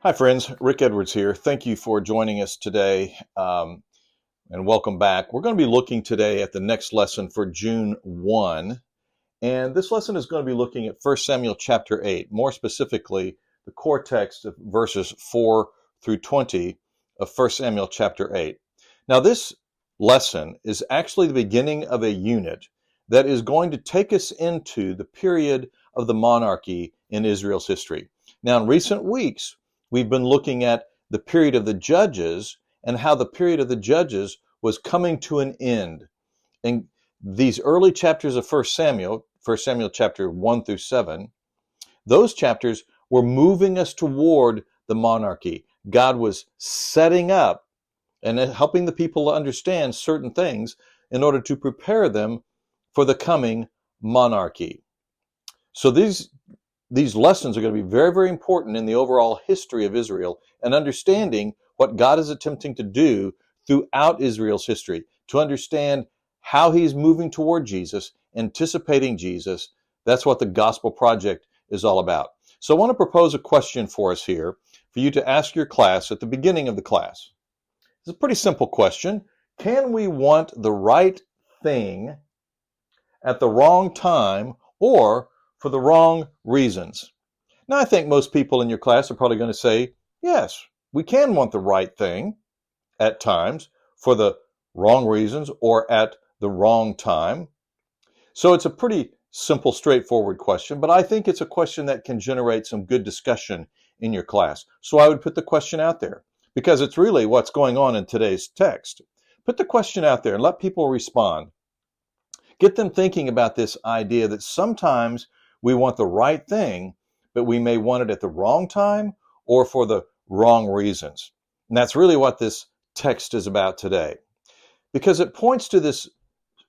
Hi, friends. Rick Edwards here. Thank you for joining us today, and welcome back. We're going to be looking today at the next lesson for June 1, and this lesson is going to be looking at 1 Samuel chapter 8, more specifically, the core text of verses 4 through 20 of 1 Samuel chapter 8. Now, this lesson is actually the beginning of a unit that is going to take us into the period of the monarchy in Israel's history. Now, in recent weeks, we've been looking at the period of the judges and how the period of the judges was coming to an end. In these early chapters of 1 Samuel chapter 1 through 7, those chapters were moving us toward the monarchy. God was setting up and helping the people to understand certain things in order to prepare them for the coming monarchy. So these lessons are going to be very, very important in the overall history of Israel and understanding what God is attempting to do throughout Israel's history, to understand how he's moving toward Jesus, anticipating Jesus. That's what the Gospel Project is all about. So I want to propose a question for us here for you to ask your class at the beginning of the class. It's a pretty simple question. Can we want the right thing at the wrong time or for the wrong reasons? Now, I think most people in your class are probably going to say, yes, we can want the right thing at times for the wrong reasons or at the wrong time. So it's a pretty simple, straightforward question, but I think it's a question that can generate some good discussion in your class. So I would put the question out there because it's really what's going on in today's text. Put the question out there and let people respond. Get them thinking about this idea that sometimes we want the right thing, but we may want it at the wrong time or for the wrong reasons. And that's really what this text is about today, because it points to this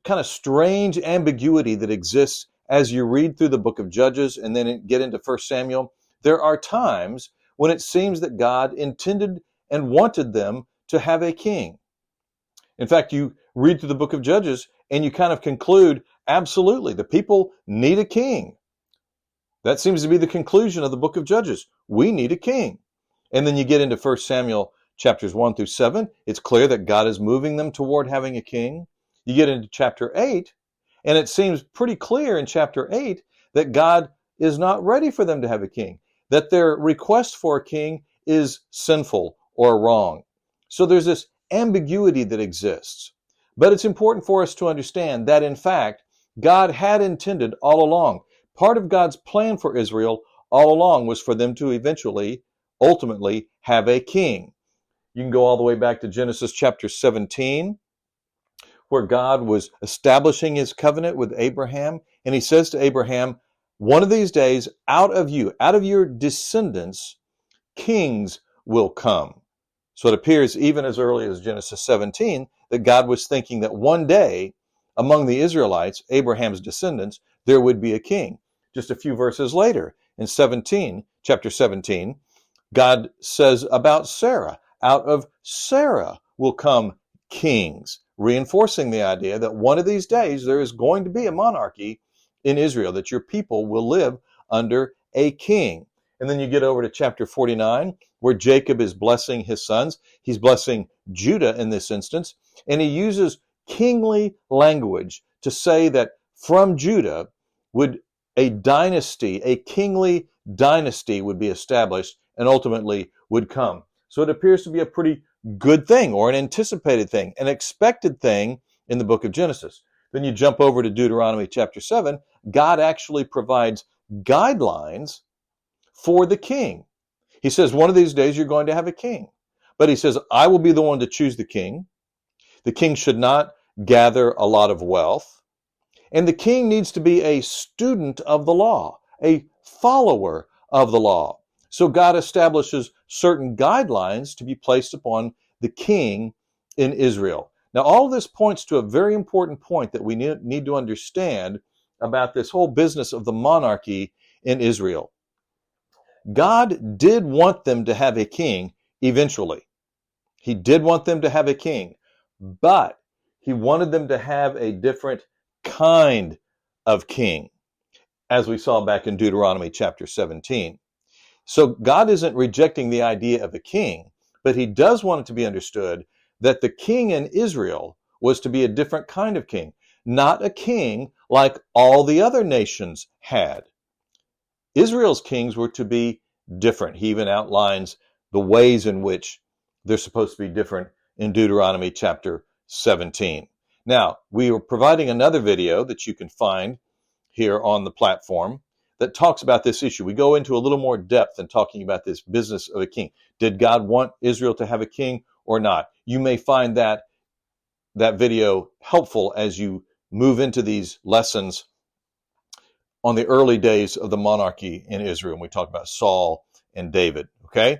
kind of strange ambiguity that exists as you read through the book of Judges and then get into 1 Samuel. There are times when it seems that God intended and wanted them to have a king. In fact, you read through the book of Judges and you kind of conclude, absolutely, the people need a king. That seems to be the conclusion of the book of Judges. We need a king. And then you get into 1 Samuel chapters 1 through 7. It's clear that God is moving them toward having a king. You get into chapter 8, and it seems pretty clear in chapter 8 that God is not ready for them to have a king, that their request for a king is sinful or wrong. So there's this ambiguity that exists. But it's important for us to understand that, in fact, God had intended all along. Part of God's plan for Israel all along was for them to ultimately, have a king. You can go all the way back to Genesis chapter 17, where God was establishing his covenant with Abraham. And he says to Abraham, one of these days, out of your descendants, kings will come. So it appears even as early as Genesis 17 that God was thinking that one day among the Israelites, Abraham's descendants, there would be a king. Just a few verses later, in chapter 17, God says about Sarah, out of Sarah will come kings, reinforcing the idea that one of these days there is going to be a monarchy in Israel, that your people will live under a king. And then you get over to chapter 49, where Jacob is blessing his sons. He's blessing Judah in this instance, and he uses kingly language to say that from Judah would a kingly dynasty would be established and ultimately would come. So it appears to be a pretty good thing, or an anticipated thing, an expected thing in the book of Genesis. Then you jump over to Deuteronomy chapter 7. God actually provides guidelines for the king. He says, one of these days you're going to have a king. But he says, I will be the one to choose the king. The king should not gather a lot of wealth. And the king needs to be a student of the law, a follower of the law. So God establishes certain guidelines to be placed upon the king in Israel. Now, all of this points to a very important point that we need to understand about this whole business of the monarchy in Israel. God did want them to have a king eventually. He did want them to have a king, but he wanted them to have a different kind of king, as we saw back in Deuteronomy chapter 17. So God isn't rejecting the idea of a king, but he does want it to be understood that the king in Israel was to be a different kind of king, not a king like all the other nations had. Israel's kings were to be different. He even outlines the ways in which they're supposed to be different in Deuteronomy chapter 17. Now, we are providing another video that you can find here on the platform that talks about this issue. We go into a little more depth in talking about this business of a king. Did God want Israel to have a king or not? You may find that video helpful as you move into these lessons on the early days of the monarchy in Israel. And we talk about Saul and David, okay?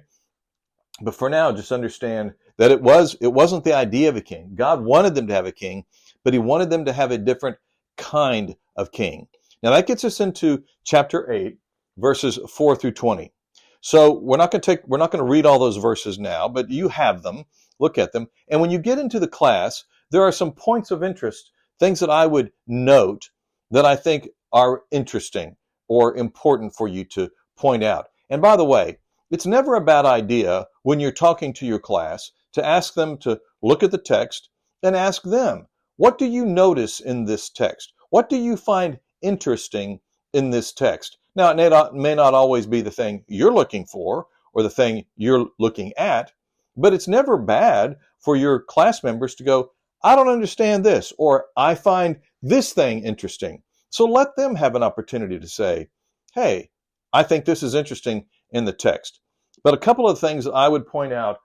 But for now, just understand that it wasn't the idea of a king. God wanted them to have a king, but he wanted them to have a different kind of king. Now that gets us into chapter 8, verses 4 through 20. So we're not going to read all those verses now, but you have them. Look at them. And when you get into the class, there are some points of interest, things that I would note that I think are interesting or important for you to point out. And by the way, it's never a bad idea when you're talking to your class to ask them to look at the text and ask them, what do you notice in this text? What do you find interesting in this text? Now, it may not always be the thing you're looking for or the thing you're looking at, but it's never bad for your class members to go, I don't understand this, or I find this thing interesting. So let them have an opportunity to say, hey, I think this is interesting in the text. But a couple of things I would point out,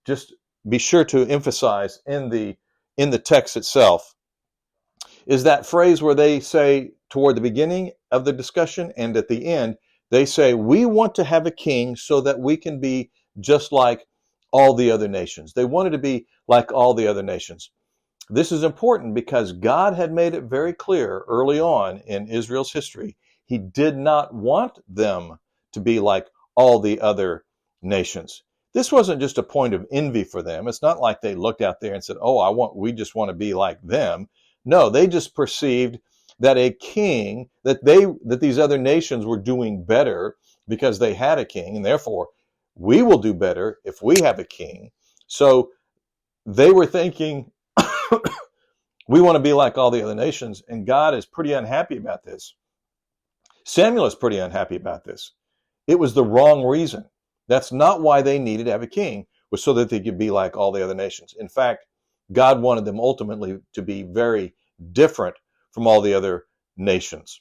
just be sure to emphasize in the text itself, is that phrase where they say toward the beginning of the discussion and at the end, they say, we want to have a king so that we can be just like all the other nations. They wanted to be like all the other nations. This is important because God had made it very clear early on in Israel's history, he did not want them to be like all the other nations. This wasn't just a point of envy for them. It's not like they looked out there and said, we just want to be like them. No, they just perceived that a king, that these other nations were doing better because they had a king, and therefore we will do better if we have a king. So they were thinking, we want to be like all the other nations, and God is pretty unhappy about this. Samuel is pretty unhappy about this. It was the wrong reason. That's not why they needed to have a king, was so that they could be like all the other nations. In fact, God wanted them ultimately to be very different from all the other nations.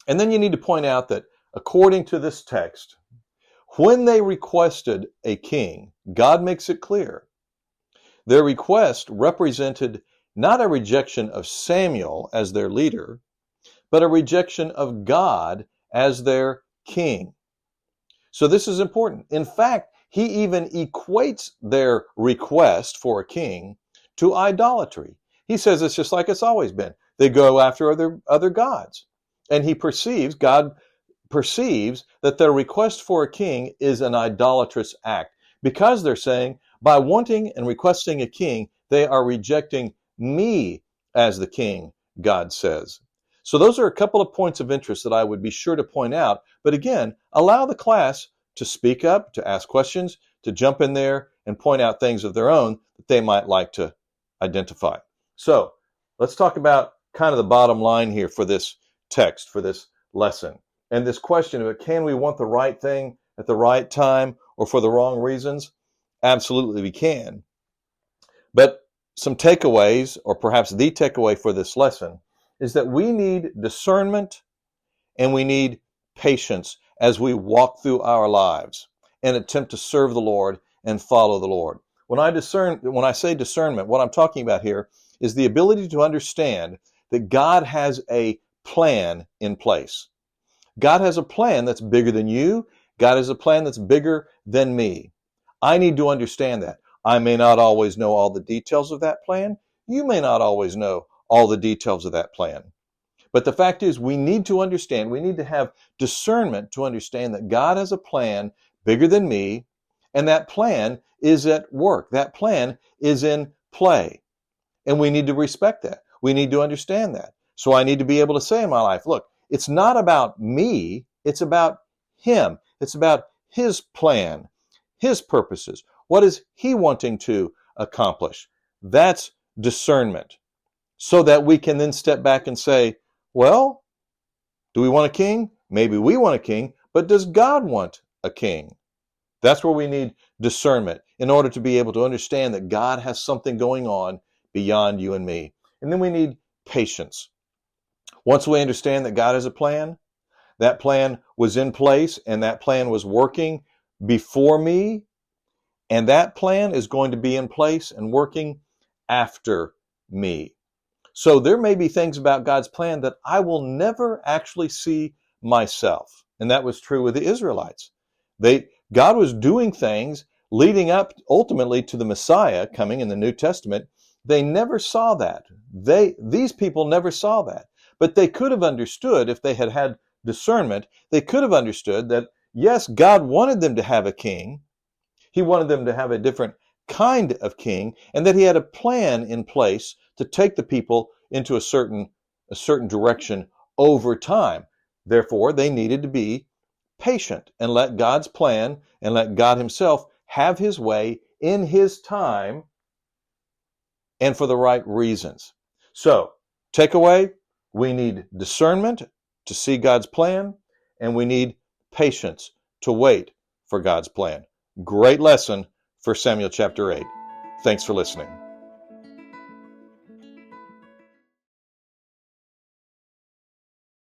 And then you need to point out that according to this text, when they requested a king, God makes it clear. Their request represented not a rejection of Samuel as their leader, but a rejection of God as their king. So this is important. In fact, he even equates their request for a king to idolatry. He says it's just like it's always been. They go after other gods. And God perceives that their request for a king is an idolatrous act, because they're saying, by wanting and requesting a king, they are rejecting me as the king, God says. So those are a couple of points of interest that I would be sure to point out. But again, allow the class to speak up, to ask questions, to jump in there and point out things of their own that they might like to identify. So let's talk about kind of the bottom line here for this text, for this lesson. And this question of, can we want the right thing at the right time or for the wrong reasons? Absolutely we can. But some takeaways, or perhaps the takeaway for this lesson, is that we need discernment and we need patience as we walk through our lives and attempt to serve the Lord and follow the Lord. When I say discernment, what I'm talking about here is the ability to understand that God has a plan in place. God has a plan that's bigger than you. God has a plan that's bigger than me. I need to understand that. I may not always know all the details of that plan. You may not always know all the details of that plan. But the fact is, we need to understand, we need to have discernment to understand that God has a plan bigger than me, and that plan is at work. That plan is in play. And we need to respect that. We need to understand that. So I need to be able to say in my life, look, it's not about me, it's about Him. It's about his plan, his purposes. What is he wanting to accomplish? That's discernment. So that we can then step back and say, well, do we want a king? Maybe we want a king, but does God want a king? That's where we need discernment in order to be able to understand that God has something going on beyond you and me. And then we need patience. Once we understand that God has a plan, that plan was in place and that plan was working before me, and that plan is going to be in place and working after me. So there may be things about God's plan that I will never actually see myself. And that was true with the Israelites. God was doing things leading up ultimately to the Messiah coming in the New Testament. They never saw that. These people never saw that. But they could have understood, if they had had discernment, they could have understood that, yes, God wanted them to have a king. He wanted them to have a different kind of king, and that he had a plan in place to take the people into a certain direction over time. Therefore, they needed to be patient and let God's plan and let God himself have his way in his time and for the right reasons. So, takeaway, we need discernment to see God's plan, and we need patience to wait for God's plan. Great lesson for Samuel chapter 8. Thanks for listening.